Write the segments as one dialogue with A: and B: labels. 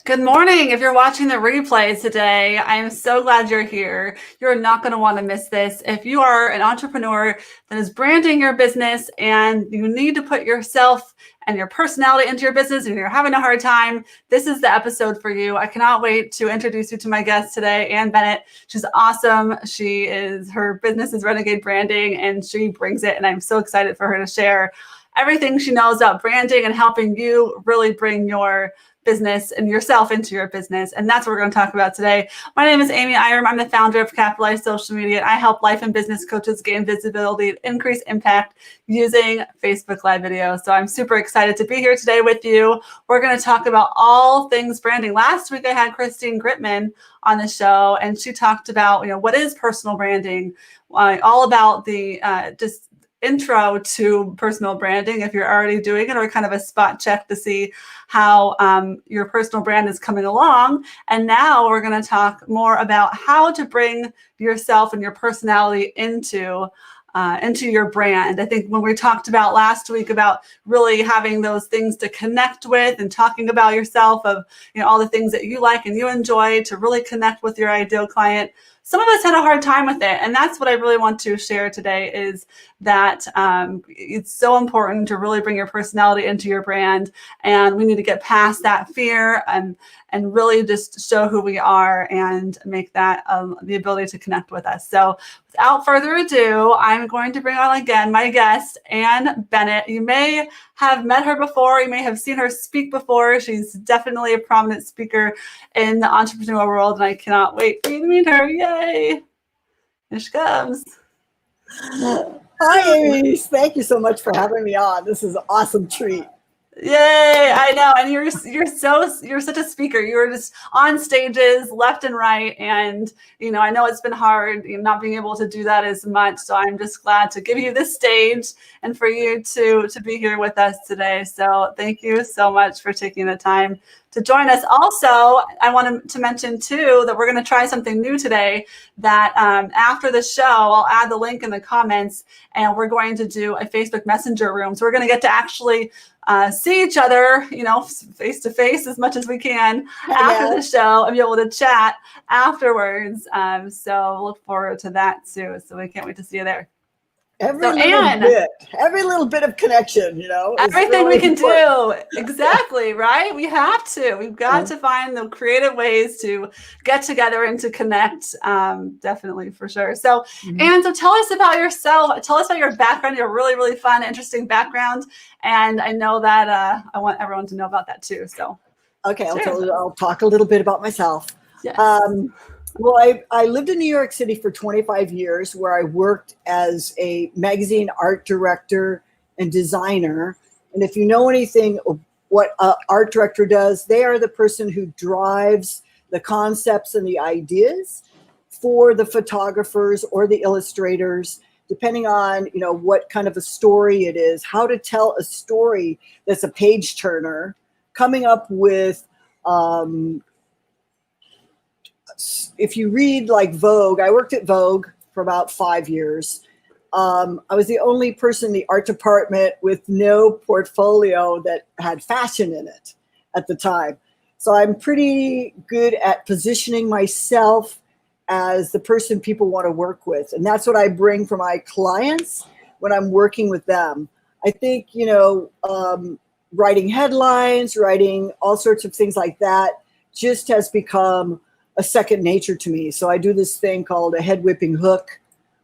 A: Good morning. If you're watching the replay today, I am so glad you're here. You're not going to want to miss this. If you are an entrepreneur that is branding your business and you need to put yourself and your personality into your business and you're having a hard time, this is the episode for you. I cannot wait to introduce you to my guest today, Ann Bennett. She's awesome. Her business is Renegade Branding and she brings it. And I'm so excited for her to share everything she knows about branding and helping you really bring your business and yourself into your business. And that's what we're going to talk about today. My name is Amy Iram. I'm the founder of Capitalize Social Media. I help life and business coaches gain visibility and increase impact using Facebook Live video. So I'm super excited to be here today with you. We're going to talk about all things branding. Last week, I had Christine Gritman on the show, and she talked about, what is personal branding, all about the just intro to personal branding if you're already doing it, or kind of a spot check to see how your personal brand is coming along. And now we're going to talk more about how to bring yourself and your personality into your brand. I think when we talked about last week about really having those things to connect with and talking about yourself of all the things that you like and you enjoy to really connect with your ideal client, some of us had a hard time with it. And that's what I really want to share today is that it's so important to really bring your personality into your brand. And we need to get past that fear and really just show who we are and make that the ability to connect with us. So without further ado, I'm going to bring on again my guest, Ann Bennett. You may have met her before. You may have seen her speak before. She's definitely a prominent speaker in the entrepreneurial world, and I cannot wait for you to meet her. Yay! Here she comes.
B: Hi, Amy. Thank you so much for having me on. This is an awesome treat.
A: Yay! I know, and you're such a speaker. You're just on stages left and right, and I know it's been hard, not being able to do that as much. So I'm just glad to give you this stage and for you to be here with us today. So thank you so much for taking the time to join us. Also, I wanted to mention too that we're going to try something new today. That after the show, I'll add the link in the comments, and we're going to do a Facebook Messenger room. So we're going to get to actually see each other, face to face as much as we can after the show and be able to chat afterwards. So look forward to that too. So we can't wait to see you there.
B: Every little bit of connection,
A: everything really we can important. Do. Exactly, right? We have to. We've got to find the creative ways to get together and to connect. Definitely, for sure. So, Ann, so tell us about yourself. Tell us about your background. Your really, really fun, interesting background. And I know that I want everyone to know about that too. So,
B: okay, I'll talk a little bit about myself.
A: Yes.
B: Well, I lived in New York City for 25 years, where I worked as a magazine art director and designer. And if you know anything of what an art director does, they are the person who drives the concepts and the ideas for the photographers or the illustrators, depending on what kind of a story it is, how to tell a story that's a page turner, coming up with if you read like Vogue, I worked at Vogue for about 5 years. I was the only person in the art department with no portfolio that had fashion in it at the time. So I'm pretty good at positioning myself as the person people want to work with. And that's what I bring for my clients when I'm working with them. I think, writing headlines, writing all sorts of things like that just has become a second nature to me. So I do this thing called a head whipping hook,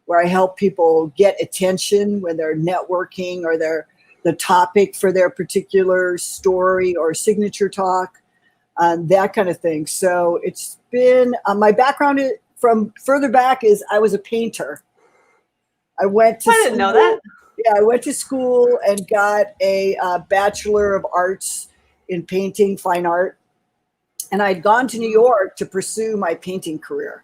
B: where I help people get attention when they're networking or they're the topic for their particular story or signature talk, that kind of thing. So it's been my background from further back is I was a painter. I didn't
A: know that.
B: Yeah, I went to school and got a Bachelor of Arts in painting, fine art. And I'd gone to New York to pursue my painting career.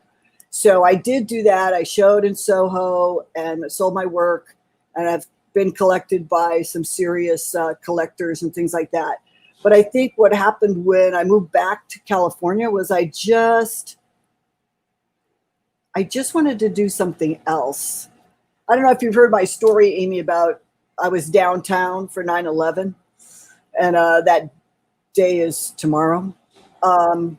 B: So I did do that. I showed in Soho and sold my work. And I've been collected by some serious collectors and things like that. But I think what happened when I moved back to California was I just wanted to do something else. I don't know if you've heard my story, Amy, about I was downtown for 9/11. And that day is tomorrow.
A: Oh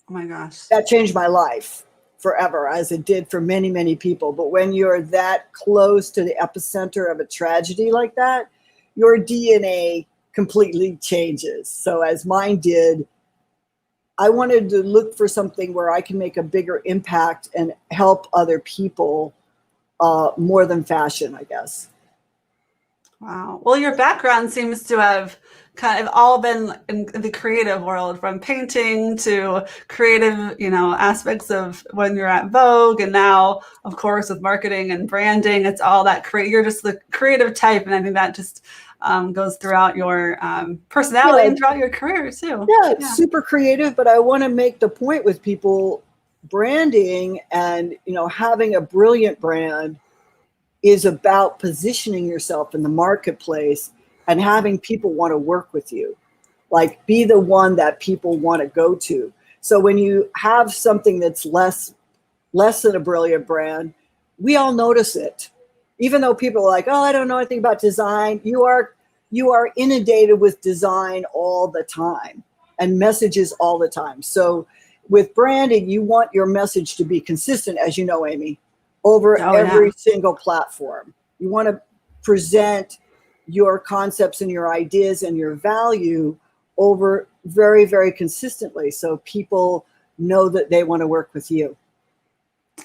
A: my gosh.
B: That changed my life forever, as it did for many, many people. But when you're that close to the epicenter of a tragedy like that, your DNA completely changes. So as mine did, I wanted to look for something where I can make a bigger impact and help other people more than fashion, I guess.
A: Wow. Well, your background seems to have kind of all been in the creative world, from painting to creative, aspects of when you're at Vogue, and now, of course, with marketing and branding, it's all that you're just the creative type, and I think that just goes throughout your personality and throughout your career too.
B: Yeah, it's super creative, but I want to make the point with people, branding and having a brilliant brand is about positioning yourself in the marketplace and having people want to work with you. Like, be the one that people want to go to. So when you have something that's less than a brilliant brand, we all notice it. Even though people are like, oh, I don't know anything about design. You are inundated with design all the time and messages all the time. So with branding, you want your message to be consistent, as you know, Amy, over every single platform. You want to present your concepts and your ideas and your value over very, very consistently, so people know that they want to work with you.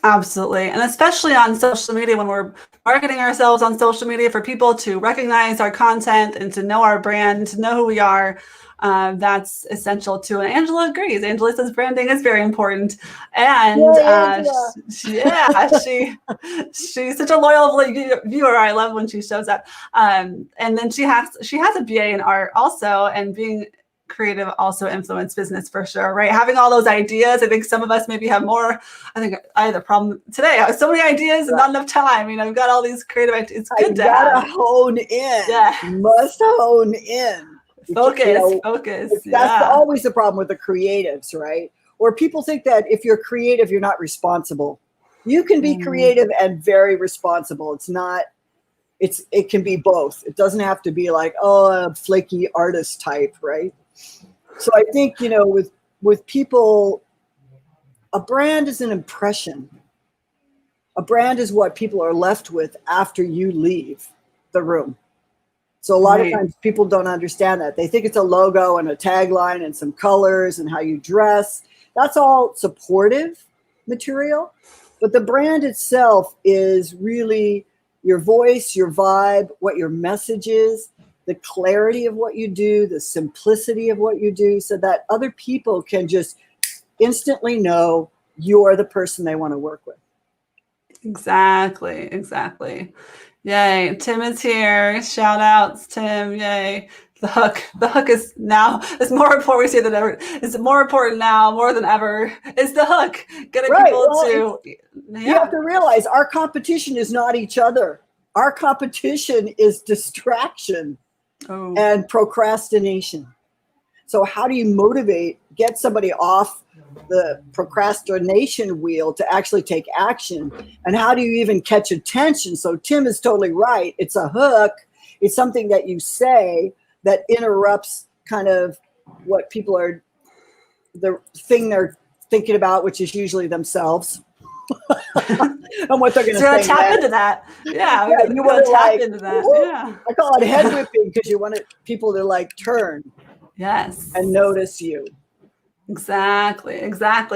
A: Absolutely. And especially on social media, when we're marketing ourselves on social media, for people to recognize our content and to know our brand, to know who we are, that's essential too. And Angela agrees. Angela says branding is very important. And she's such a loyal viewer. I love when she shows up. And then she has a BA in art also, and being creative also influence business for sure, right? Having all those ideas. I think some of us maybe have more. I think I had a problem today. I have so many ideas and not enough time. I've got all these creative ideas. It's good to
B: gotta hone in.
A: Yeah.
B: You must hone in.
A: Focus.
B: That's always the problem with the creatives, right? Or people think that if you're creative, you're not responsible. You can be creative and very responsible. It's not. It can be both. It doesn't have to be like, a flaky artist type, right? So I think, with people, a brand is an impression. A brand is what people are left with after you leave the room. So a lot of times people don't understand that. They think it's a logo and a tagline and some colors and how you dress. That's all supportive material. But the brand itself is really your voice, your vibe, what your message is, the clarity of what you do, the simplicity of what you do, so that other people can just instantly know you're the person they want to work with. Exactly.
A: Yay. Tim is here. Shout outs, Tim. Yay. The hook is more important. We say that ever. It's more important now, more than ever. Is the hook. Getting people to.
B: You have to realize our competition is not each other. Our competition is distraction and procrastination. So how do you get somebody off the procrastination wheel to actually take action? And how do you even catch attention? So Tim is totally right. It's a hook. It's something that you say that interrupts kind of what people are, the thing they're thinking about, which is usually themselves. And what they're going to say.
A: So tap into that. Yeah,
B: you want to
A: tap into that. Yeah.
B: I call it head whipping, because you want people to turn.
A: Yes.
B: And notice you.
A: Exactly.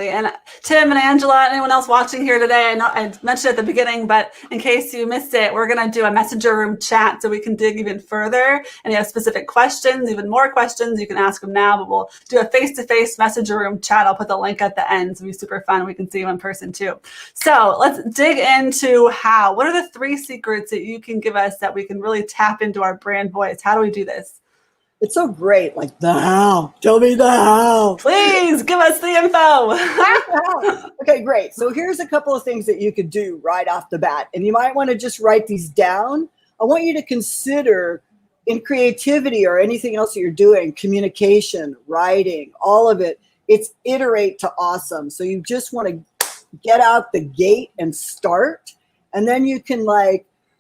A: And Tim and Angela, anyone else watching here today, I know I mentioned at the beginning, but in case you missed it, we're going to do a messenger room chat so we can dig even further. And you have specific questions, even more questions, you can ask them now, but we'll do a face-to-face messenger room chat. I'll put the link at the end. It'll be super fun. We can see you in person too. So let's dig into what are the 3 secrets that you can give us that we can really tap into our brand voice? How do we do this?
B: It's so great. Like, the how. Tell me the how.
A: Please give us the info.
B: Okay, great. So here's a couple of things that you could do right off the bat. And you might want to just write these down. I want you to consider, in creativity or anything else that you're doing, communication, writing, all of it, it's iterate to awesome. So you just want to get out the gate and start. And then you can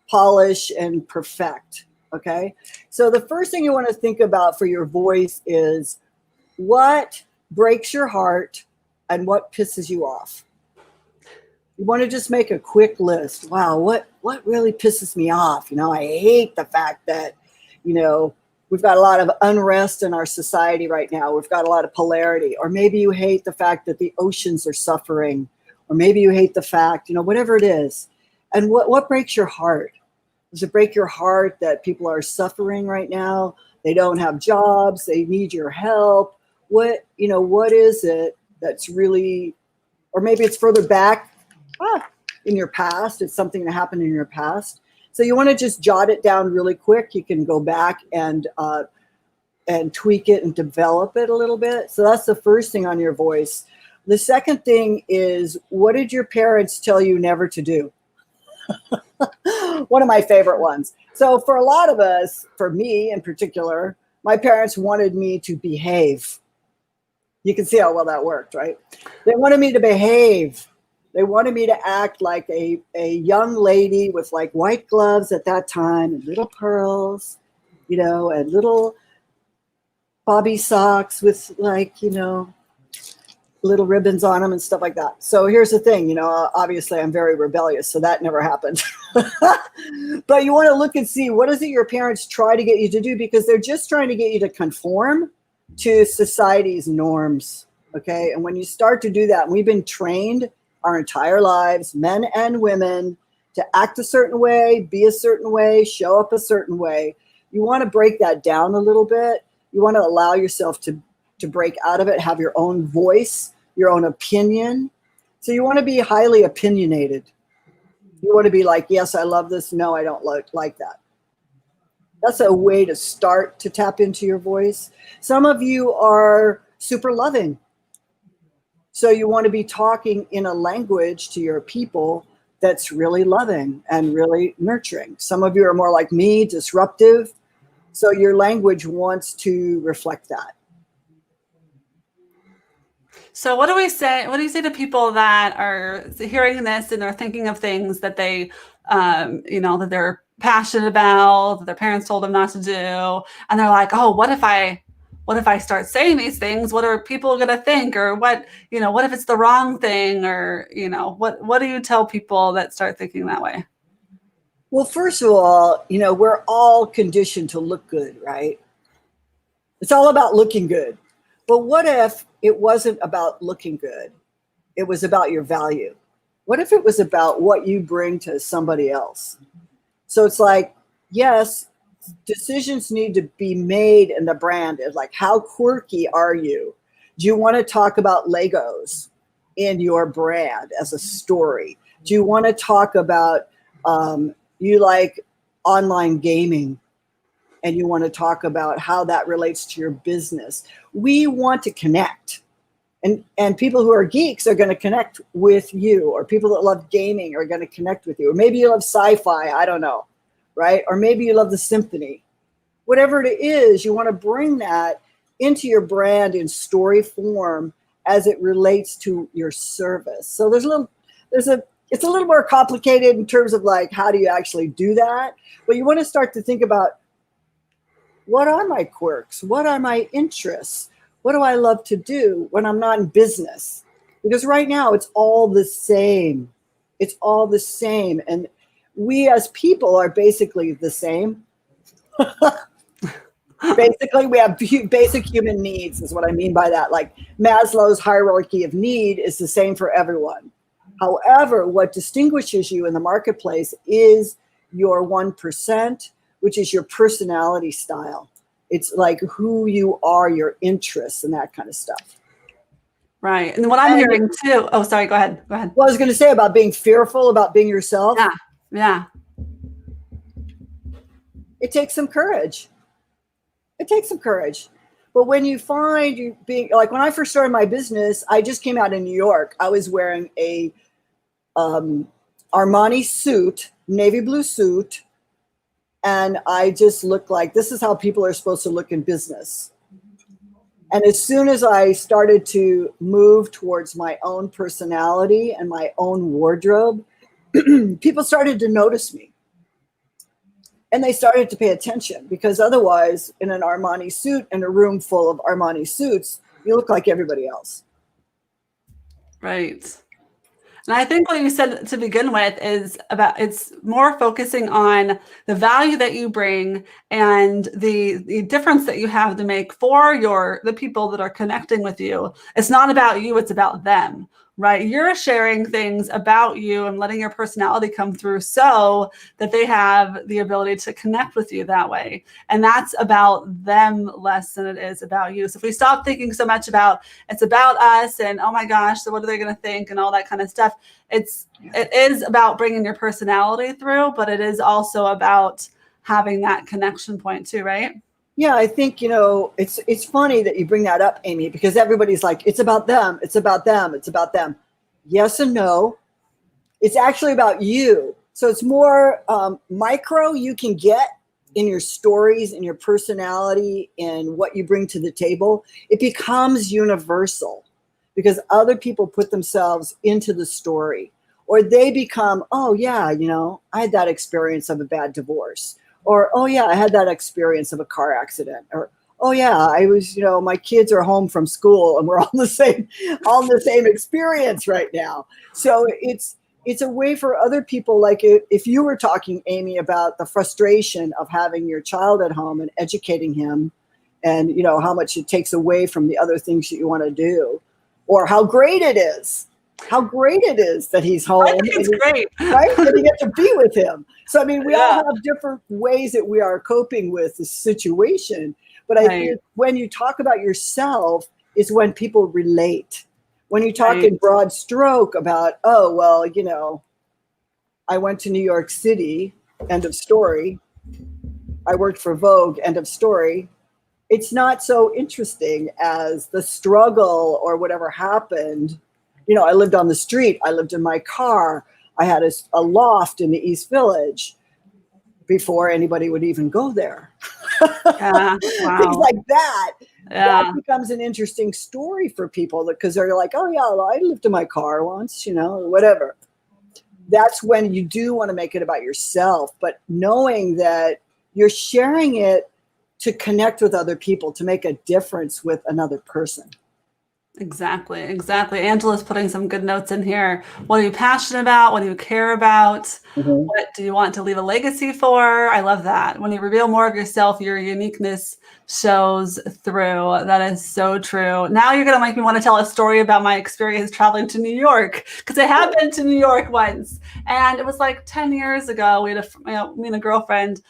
B: polish and perfect. Okay, so the first thing you want to think about for your voice is, what breaks your heart and what pisses you off. You want to just make a quick list. Wow, what really pisses me off? I hate the fact that, we've got a lot of unrest in our society right now. We've got a lot of polarity. Or maybe you hate the fact that the oceans are suffering. Or maybe you hate the fact, whatever it is. And what breaks your heart? Does it break your heart that people are suffering right now? They don't have jobs. They need your help. What is it that's really, or maybe it's further back in your past. It's something that happened in your past. So you want to just jot it down really quick. You can go back and tweak it and develop it a little bit. So that's the first thing on your voice. The second thing is, what did your parents tell you never to do? One of my favorite ones. So for a lot of us, for me in particular, my parents wanted me to behave. You can see how well that worked, right? They wanted me to behave. They wanted me to act like a young lady with like white gloves at that time and little pearls, and little bobby socks with little ribbons on them and stuff like that. So here's the thing, obviously I'm very rebellious, so that never happened. But you want to look and see, what is it your parents try to get you to do? Because they're just trying to get you to conform to society's norms. Okay. And when you start to do that, we've been trained our entire lives, men and women, to act a certain way, be a certain way, show up a certain way. You want to break that down a little bit. You want to allow yourself to break out of it, have your own voice, your own opinion. So you want to be highly opinionated. You want to be like, yes, I love this. No, I don't like that. That's a way to start to tap into your voice. Some of you are super loving. So you want to be talking in a language to your people that's really loving and really nurturing. Some of you are more like me, disruptive. So your language wants to reflect that.
A: So what do we say? What do you say to people that are hearing this and they're thinking of things that they, that they're passionate about, that their parents told them not to do, and they're like, oh, what if I start saying these things? What are people going to think? Or what if it's the wrong thing? Or, what do you tell people that start thinking that way?
B: Well, first of all, we're all conditioned to look good, right? It's all about looking good. But what if it wasn't about looking good? It was about your value. What if it was about what you bring to somebody else? So it's like, yes, decisions need to be made in the brand. It's like, how quirky are you? Do you want to talk about Legos in your brand as a story? Do you want to talk about you like online gaming and you want to talk about how that relates to your business? We want to connect. And people who are geeks are going to connect with you, or people that love gaming are going to connect with you. Or maybe you love sci-fi, I don't know, right? Or maybe you love the symphony. Whatever it is, you want to bring that into your brand in story form as it relates to your service. So it's a little more complicated in terms of like, how do you actually do that? But you want to start to think about, what are my quirks? What are my interests? What do I love to do when I'm not in business? Because right now it's all the same. It's all the same. And we as people are basically the same. Basically, we have basic human needs is what I mean by that. Like Maslow's hierarchy of need is the same for everyone. However, what distinguishes you in the marketplace is your 1%, which is your personality style. It's like who you are, your interests, and that kind of stuff.
A: Right. And what I'm hearing too. Oh, sorry. Go ahead.
B: Well, I was going to say about being fearful, about being yourself.
A: Yeah.
B: It takes some courage. But when you find you being like, when I first started my business, I just came out in New York. I was wearing a Armani suit, navy blue suit. And I just looked like, this is how people are supposed to look in business. And as soon as I started to move towards my own personality and my own wardrobe, people started to notice me. And they started to pay attention, because otherwise in an Armani suit in a room full of Armani suits, You look like everybody else.
A: Right. And I think what you said to begin with is about, it's more focusing on the value that you bring and the difference that you have to make for the people that are connecting with you. It's not about you, it's about them, right? You're sharing things about you and letting your personality come through so that they have the ability to connect with you that way. And that's about them less than it is about you. So if we stop thinking so much about it's about us and, oh my gosh, so what are they going to think and all that kind of stuff, it is about bringing your personality through, but it is also about having that connection point too, right?
B: Yeah, I think, it's funny that you bring that up, Amy, because everybody's like, it's about them, it's about them, it's about them. Yes and no. It's actually about you. So it's more micro you can get in your stories, in your personality, and what you bring to the table. It becomes universal because other people put themselves into the story, or they become, oh yeah, I had that experience of a bad divorce. Or, oh yeah, I had that experience of a car accident. Or, oh yeah, I was, my kids are home from school and we're all the same experience right now. So it's a way for other people, like if you were talking, Amy, about the frustration of having your child at home and educating him and, how much it takes away from the other things that you want to do, or how great it is that he's home.
A: I think it's great.
B: Right? And you get to be with him. So, I mean, we all have different ways that we are coping with the situation. But I think when you talk about yourself is when people relate. When you talk in broad stroke about, oh, well, I went to New York City, end of story. I worked for Vogue, end of story. It's not so interesting as the struggle or whatever happened. I lived on the street. I lived in my car. I had a loft in the East Village before anybody would even go there.
A: Yeah, wow.
B: Things like that.
A: Yeah.
B: That becomes an interesting story for people because they're like, oh yeah, well, I lived in my car once, whatever. That's when you do want to make it about yourself, but knowing that you're sharing it to connect with other people, to make a difference with another person.
A: Exactly. Angela's putting some good notes in here. What are you passionate about? What do you care about?
B: Mm-hmm.
A: What do you want to leave a legacy for? I love that. When you reveal more of yourself, your uniqueness shows through. That is so true. Now you're going to make me want to tell a story about my experience traveling to New York, because I have been to New York once. And it was like 10 years ago. We had me and a girlfriend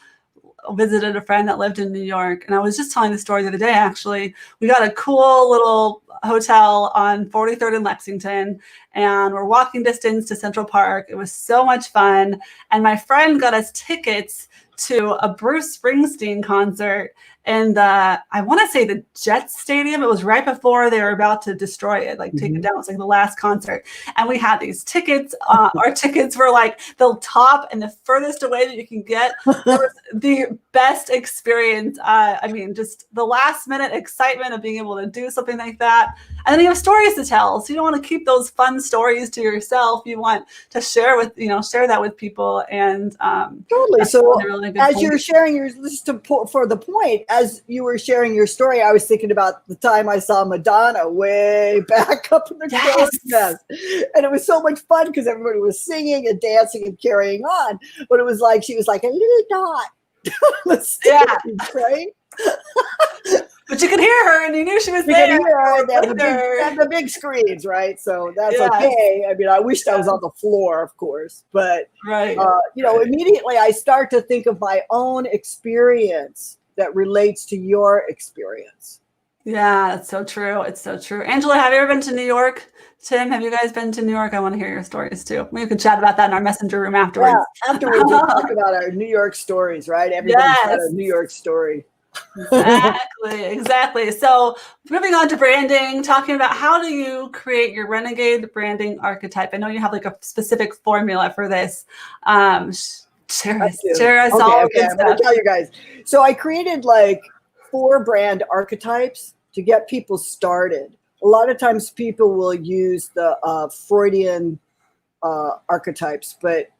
A: visited a friend that lived in New York. And I was just telling the story the other day, actually. We got a cool little hotel on 43rd and Lexington, and we're walking distance to Central Park. It was so much fun. And my friend got us tickets to a Bruce Springsteen concert in I want to say the Jets Stadium. It was right before they were about to destroy it, like take it down. It was like the last concert. And we had these tickets. Our tickets were like the top and the furthest away that you can get. It was the best experience. I mean, just the last minute excitement of being able to do something like that. And then you have stories to tell. So you don't want to keep those fun stories to yourself. You want to share that with people. And
B: totally. So
A: really
B: as point. You're sharing for the point, as you were sharing your story, I was thinking about the time I saw Madonna way back up in the crow's nest. And it was so much fun because everybody was singing and dancing and carrying on. But it was like, she was like a little dot on the stage, right?
A: But you could hear her, and you knew she was there.
B: You could hear her. They have the big screens, right? So that's okay. I mean, I wish I was on the floor, of course. But, immediately I start to think of my own experience that relates to your experience.
A: Yeah, that's so true. It's so true. Angela, have you ever been to New York? Tim, have you guys been to New York? I want to hear your stories too. We could chat about that in our messenger room afterwards.
B: Yeah, afterwards we'll talk about our New York stories, right? Everybody's got a New York story.
A: Exactly. So moving on to branding, talking about how do you create your Renegade Branding Archetype. I know you have like a specific formula for this. Share us all.
B: Okay. I'm going to tell you guys. So I created like 4 brand archetypes to get people started. A lot of times people will use the Freudian archetypes, but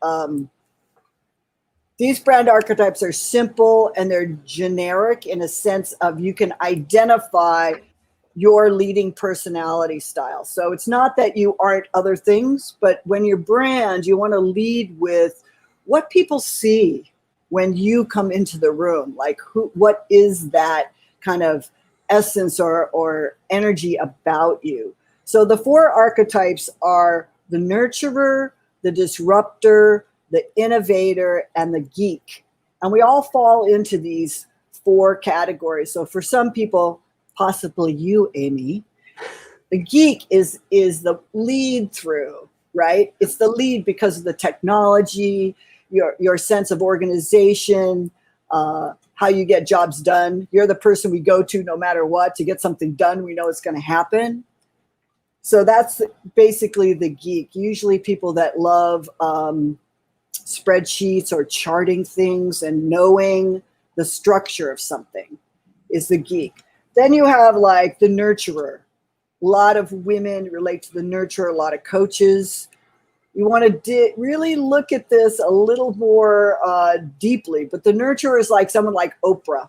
B: these brand archetypes are simple and they're generic in a sense of you can identify your leading personality style. So it's not that you aren't other things, but when you're brand, you want to lead with what people see when you come into the room. Like what is that kind of essence or energy about you? So the 4 archetypes are the nurturer, the disruptor, the innovator, and the geek. And we all fall into these 4 categories. So for some people, possibly you, Amy, the geek is the lead through, right? It's the lead because of the technology, your sense of organization, how you get jobs done. You're the person we go to no matter what to get something done. We know it's going to happen. So that's basically the geek. Usually people that love spreadsheets or charting things and knowing the structure of something is the geek. Then you have like the nurturer. A lot of women relate to the nurturer, a lot of coaches. You want to really look at this a little more deeply, but the nurturer is like someone like Oprah.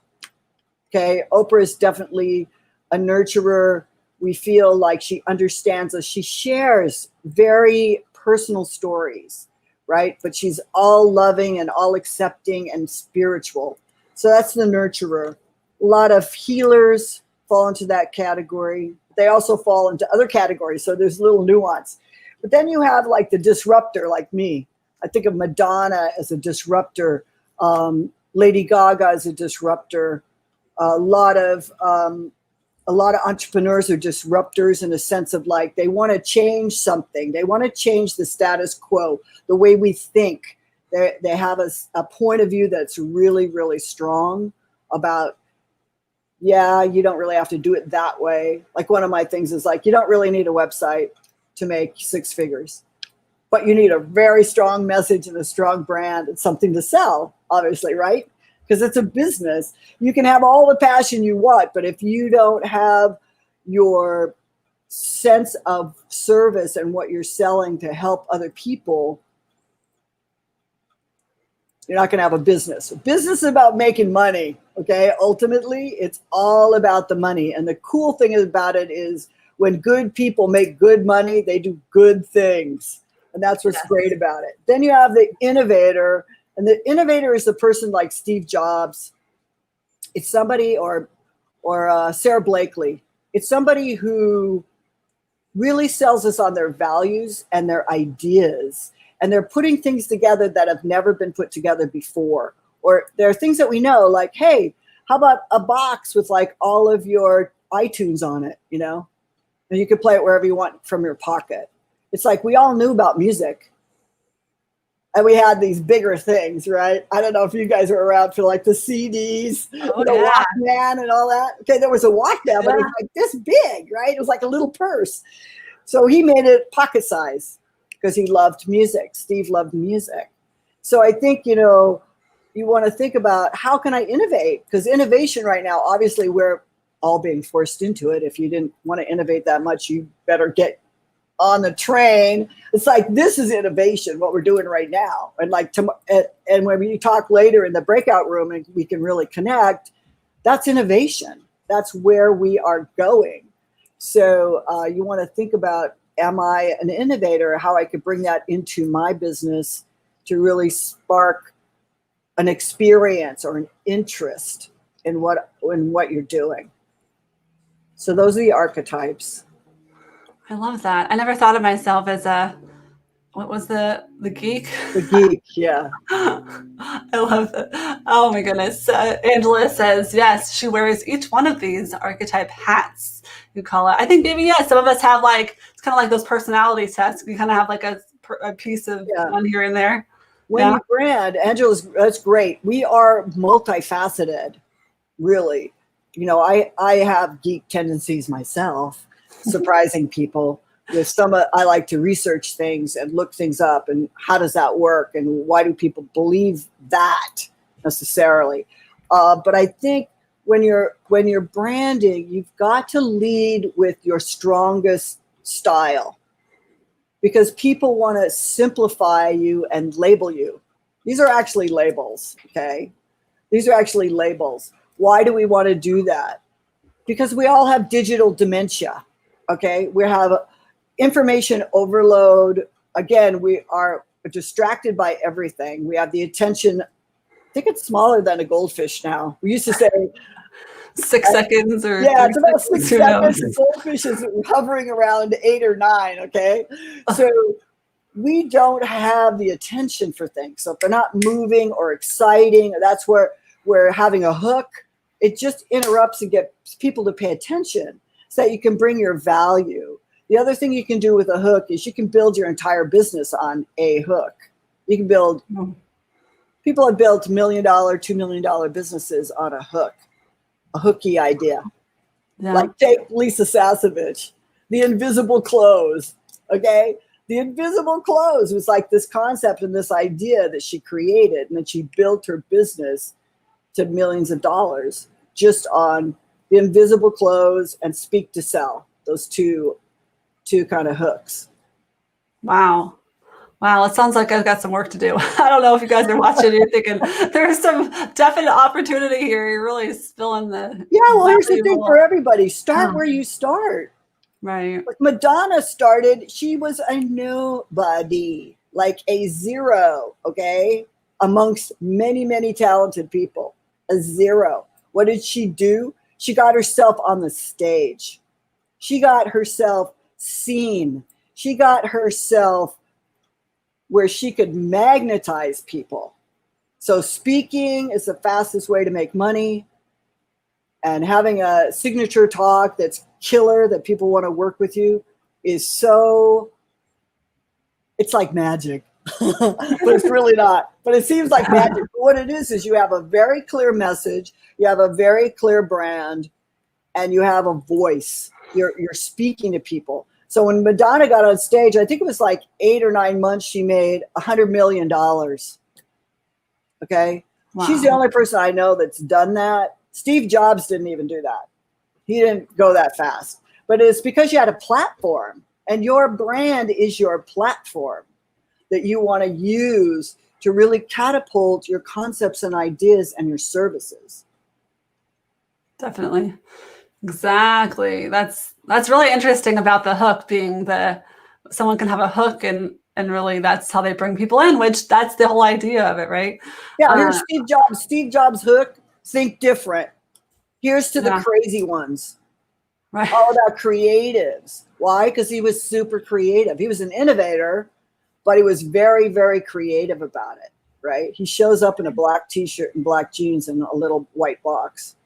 B: Okay, Oprah is definitely a nurturer. We feel like she understands us. She shares very personal stories, right? But she's all loving and all accepting and spiritual. So that's the nurturer. A lot of healers fall into that category. They also fall into other categories. So there's a little nuance. But then you have like the disruptor, like me. I think of Madonna as a disruptor. Lady Gaga as a disruptor. A lot of entrepreneurs are disruptors in a sense of like they want to change something. They want to change the status quo, the way we think. They have a point of view that's really, really strong about, yeah, you don't really have to do it that way. Like one of my things is like, you don't really need a website to make 6 figures, but you need a very strong message and a strong brand and something to sell, obviously, right? Because it's a business. You can have all the passion you want, but if you don't have your sense of service and what you're selling to help other people, you're not going to have a business. A business is about making money, okay? Ultimately, it's all about the money. And the cool thing about it is when good people make good money, they do good things. And that's what's great about it. Then you have the innovator. And the innovator is the person like Steve Jobs. It's somebody or Sarah Blakely. It's somebody who really sells us on their values and their ideas. And they're putting things together that have never been put together before. Or there are things that we know, like, hey, how about a box with like all of your iTunes on it, you know? And you could play it wherever you want from your pocket. It's like we all knew about music. And we had these bigger things, right? I don't know if you guys were around for like the CDs, the Walkman and all that. Okay, there was a Walkman, but it was like this big, right? It was like a little purse. So he made it pocket size because he loved music. Steve loved music. So I think, you know, you want to think about how can I innovate? Because innovation right now, obviously we're all being forced into it. If you didn't want to innovate that much, you better get on the train. It's like, this is innovation, what we're doing right now. And like, and when we talk later in the breakout room and we can really connect, that's innovation. That's where we are going. So you want to think about, am I an innovator? How I could bring that into my business to really spark an experience or an interest in what you're doing. So those are the archetypes.
A: I love that. I never thought of myself as what was the geek?
B: The geek, yeah.
A: I love that. Oh my goodness. Angela says, yes, she wears each one of these archetype hats, you call it. I think maybe, yes, some of us have like, it's kind of like those personality tests. We kind of have like a piece of one here and there.
B: When you brand, Angela's, that's great. We are multifaceted, really. You know, I have geek tendencies myself, surprising people. With some, I like to research things and look things up and how does that work and why do people believe that necessarily. But I think when you're branding, you've got to lead with your strongest style because people want to simplify you and label you. These are actually labels, okay? These are actually labels. Why do we want to do that? because we all have digital dementia. Okay. We have information overload. Again, we are distracted by everything. We have the attention. I think it's smaller than a goldfish now. We used to say
A: 6 seconds or
B: yeah, it's about 6
A: who knows?
B: seconds. The goldfish is hovering around 8 or 9. Okay. So we don't have the attention for things. So if they're not moving or exciting, that's where we're having a hook. It just interrupts and gets people to pay attention so that you can bring your value. The other thing you can do with a hook is you can build your entire business on a hook. You can build, people have built $1 million, $2 million businesses on a hook, a hooky idea.
A: Yeah.
B: Like take Lisa Sasevich, the invisible clothes, okay? The invisible clothes was like this concept and this idea that she created, and then she built her business to millions of dollars just on the invisible clothes and speak to sell, those two kind of hooks.
A: Wow. Wow, it sounds like I've got some work to do. I don't know if you guys are watching, you're thinking there's some definite opportunity here. You're really spilling the
B: yeah, well, here's the thing for everybody. Start where you start.
A: Right.
B: Like Madonna started, she was a nobody, like a zero, okay, amongst many, many talented people, a zero. What did she do? She got herself on the stage. She got herself seen. She got herself where she could magnetize people. So speaking is the fastest way to make money. And having a signature talk that's killer, that people want to work with you, is so, it's like magic. But it's really not. But it seems like magic. But what it is you have a very clear message, you have a very clear brand, and you have a voice. You're speaking to people. So when Madonna got on stage, I think it was like 8 or 9 months, she made $100 million. Okay. Wow. She's the only person I know that's done that. Steve Jobs didn't even do that. He didn't go that fast. But it's because you had a platform, and your brand is your platform that you want to use to really catapult your concepts and ideas and your services.
A: Definitely. Exactly. That's really interesting about the hook being someone can have a hook and really that's how they bring people in, which that's the whole idea of it, right?
B: Yeah, here's Steve Jobs' hook. Think different. Here's to the crazy ones.
A: Right.
B: All about creatives. Why? Because he was super creative. He was an innovator, but he was very, very creative about it, right? He shows up in a black t-shirt and black jeans and a little white box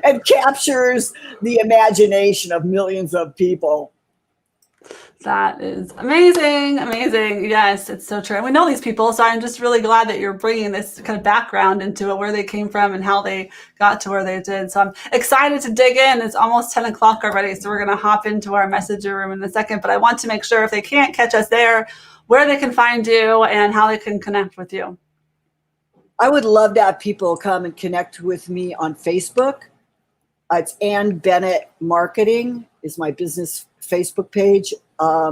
B: and captures the imagination of millions of people.
A: That is amazing. Amazing. Yes, it's so true. And we know these people. So I'm just really glad that you're bringing this kind of background into it, where they came from and how they got to where they did. So I'm excited to dig in. It's almost 10 o'clock already. So we're going to hop into our messenger room in a second. But I want to make sure if they can't catch us there, where they can find you and how they can connect with you.
B: I would love to have people come and connect with me on Facebook. It's Bennett Marketing is my business Facebook page. I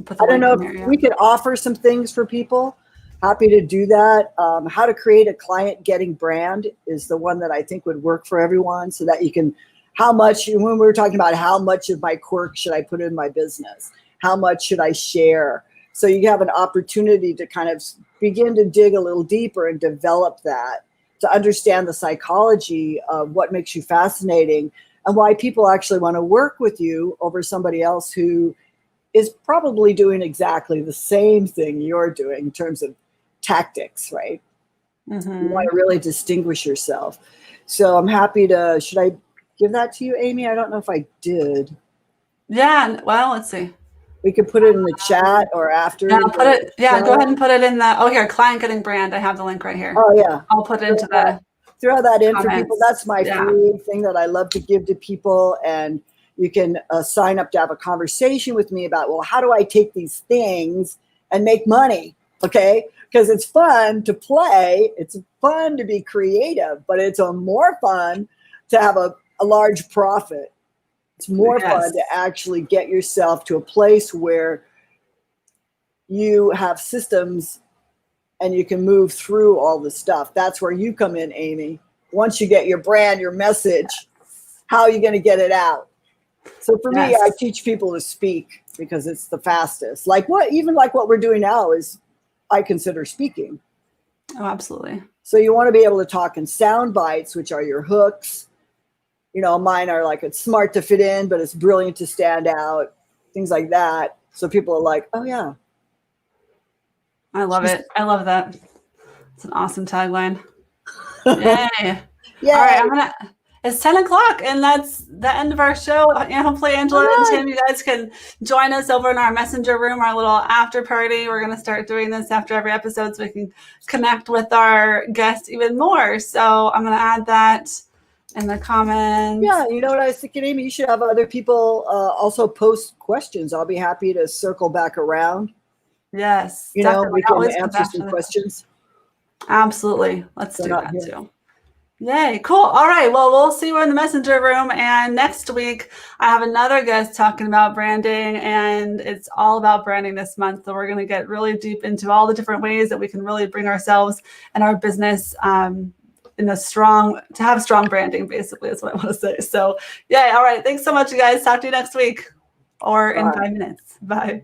B: don't know if we could offer some things for people. Happy to do that. How to create a client getting brand is the one that I think would work for everyone, so that you can, when we were talking about how much of my quirk should I put in my business? How much should I share? So you have an opportunity to kind of begin to dig a little deeper and develop that, to understand the psychology of what makes you fascinating and why people actually want to work with you over somebody else who is probably doing exactly the same thing you're doing in terms of tactics, right? Mm-hmm. You want to really distinguish yourself. So I'm happy to, should I give that to you, Amy? I don't know if I did.
A: Yeah, well, let's see.
B: We could put it in the chat or after.
A: Yeah, go ahead and put it in the, here, client getting brand. I have the link right here.
B: Oh yeah.
A: I'll put it into the
B: throw that in
A: comments.
B: For people. That's my free thing that I love to give to people. And you can sign up to have a conversation with me about, well, how do I take these things and make money? Okay. Because it's fun to play. It's fun to be creative, but it's more fun to have a large profit. It's more fun to actually get yourself to a place where you have systems and you can move through all the stuff. That's where you come in, Amy. Once you get your brand, your message, how are you going to get it out? So for me,
A: Yes.
B: I teach people to speak because it's the fastest. Like what we're doing now is, I consider speaking.
A: Oh, absolutely.
B: So you want to be able to talk in sound bites, which are your hooks. Mine are like, it's smart to fit in, but it's brilliant to stand out. Things like that. So people are like, oh yeah.
A: I love it. I love that. It's an awesome tagline. Yay.
B: Yeah.
A: All right, it's 10 o'clock and that's the end of our show. And hopefully Angela and Tim, you guys can join us over in our messenger room, our little after party. We're going to start doing this after every episode so we can connect with our guests even more. So I'm going to add that in the comments.
B: Yeah, you know what I was thinking, Amy? You should have other people also post questions. I'll be happy to circle back around.
A: Yes,
B: we can answer some questions.
A: Absolutely. Let's do that too. Yay, cool. All right, well, we'll see you in the messenger room. And next week, I have another guest talking about branding, and it's all about branding this month. So we're going to get really deep into all the different ways that we can really bring ourselves and our business to have strong branding, basically, is what I want to say. So, yeah, all right. Thanks so much, you guys. Talk to you next week or in 5 minutes. Bye.